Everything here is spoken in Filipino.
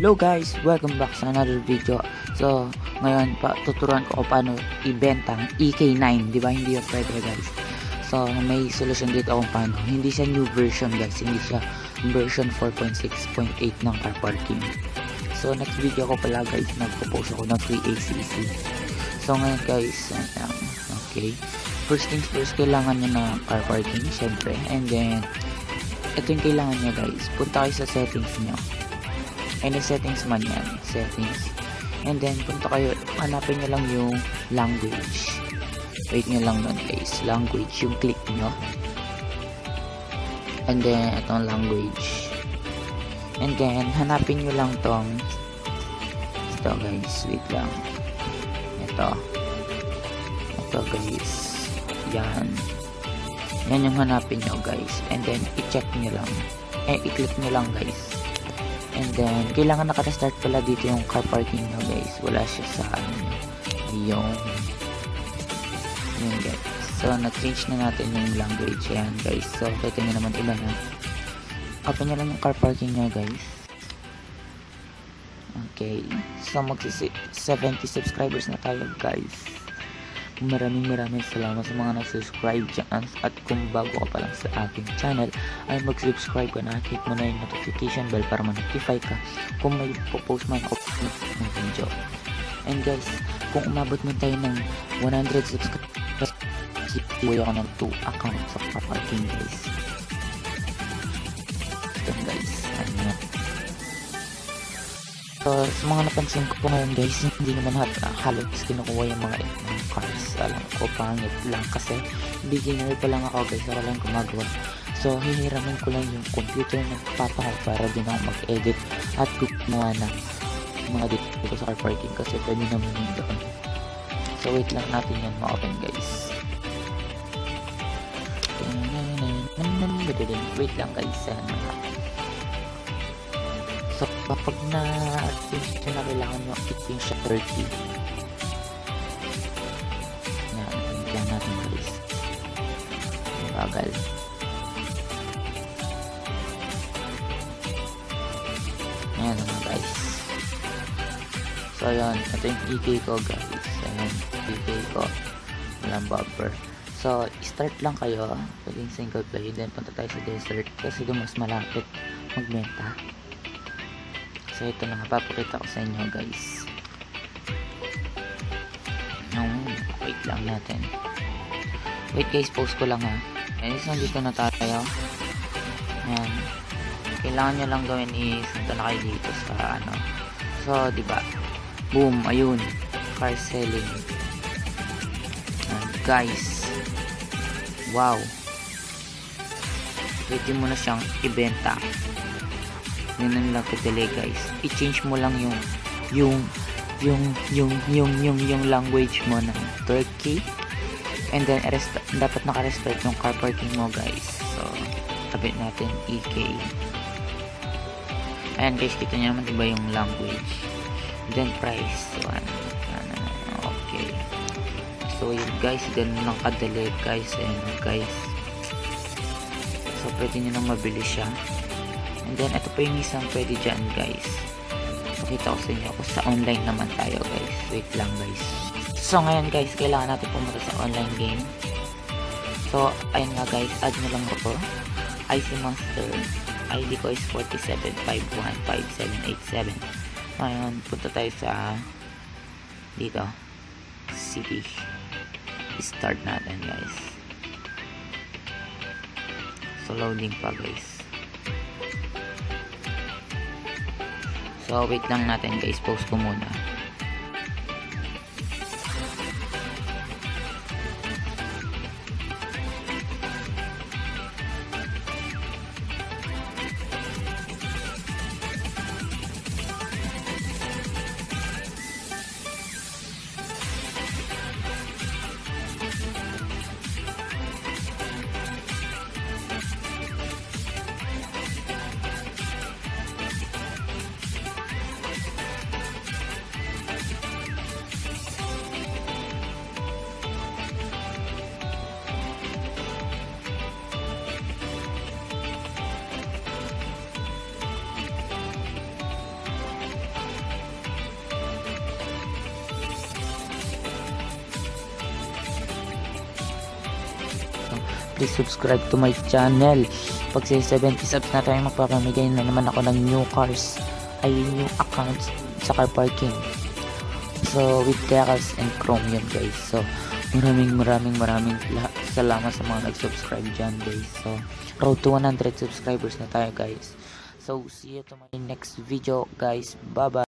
Hello guys, welcome back sa another video. So, ngayon tuturuan ko kung paano ibenta ang EK-9, di ba? Hindi yun pwede guys. So, may solution dito kung paano. Hindi siya new version guys, hindi siya version 4.6.8 ng car parking. So, next video ko pala guys, nagpo-post ako ng free ACC. So, ngayon guys, okay. First things first, kailangan nyo na car parking, syempre. And then, ito yung kailangan nyo guys. Punta kayo sa settings nyo. Any settings man yan, settings. And then, punta kayo, hanapin nyo lang yung language. Wait nyo lang nun guys, language, yung click nyo. And then, itong language. And then, hanapin nyo lang tong, ito guys, wait lang. Ito guys, yan. Yan yung hanapin nyo guys. And then, i-check nyo lang. I-click nyo lang guys. And then, kailangan naka-restart pala dito yung car parking nyo guys. Wala siya sa yung guys. So, na-change na natin yung language. Ayan guys. So, kita nyo naman iba na. Open nyo lang yung car parking nyo guys. Okay. So, magsi-70 subscribers na tayo guys. Maraming salamat sa mga nag-subscribe dyan. At kung bago ka pa lang sa aking channel, ay mag-subscribe ka na at hit mo na yung notification bell para ma-notify ka kung may post man ako ng video. And guys, kung umabot mo tayo ng 100 subscribers, sipuy ako ng 2 accounts sa car parking guys. Ito guys, ano. So, sa mga napansin ko ngayon guys, hindi naman halos kinukuha yung mga cars. Alam ko, pangit lang kasi beginner pa lang ako guys, wala lang gumagawa. So, hihiramin ko lang yung computer ng papa ko para din ako mag-edit at gumawa ng mga dito sa car parking kasi pwede naman yung doon. So, wait lang natin yan ma-open guys. Wait lang guys. So, kapag na-change nyo na kailangan nyo i-change siya 30. Yan, lang natin guys. Bagal. Ayan naman guys. So, ayan. Ito yung EK ko guys. Ayan, EK ko. Walang bumper. So, start lang kayo. Pwedeng single play. Then, punta tayo sa desert. Kasi doon mas malapit magbenta. So, ito na nga, papakita ko sa inyo guys. Wait lang natin. Wait guys, post ko lang ha. Ayan, nandito na tayo. Ayan. Kailangan nyo lang gawin is, nandito na kayo dito sa ano. So, diba? Boom, ayun. Car selling. Ayan, guys. Wow. Pwede mo na siyang ibenta. Ganun lang kadali guys. I-change mo lang yung language mo ng Turkey. And then dapat naka-restart yung car parking mo guys. So, tabit natin EK. Ayan guys, kita nyo naman diba yung language. And then price. So, okay. So, yun guys, ganun lang kadali guys. Ayan guys. So, pwede nyo nang mabili siya. And then, ito pa yung isang pwede dyan, guys. Pakita ko sa inyo kung sa online naman tayo, guys. Wait lang, guys. So, ngayon, guys, kailangan natin pumunta sa online game. So, ayun nga, guys. Add nyo lang ako. IC Monster. ID ko is 47515787. Ngayon, punta tayo sa dito. City. Start natin, guys. So, loading pa, guys. So, wait lang natin guys. Post ko muna. please subscribe to my channel. Pag sa 70 subs na tayo, magpapamigay na naman ako ng new cars, ay new accounts sa car parking. So with decals and chrome yun guys. So maraming salamat sa mga nag-subscribe dyan guys. So road to 100 subscribers na tayo guys. So see you to my next video guys. Bye bye.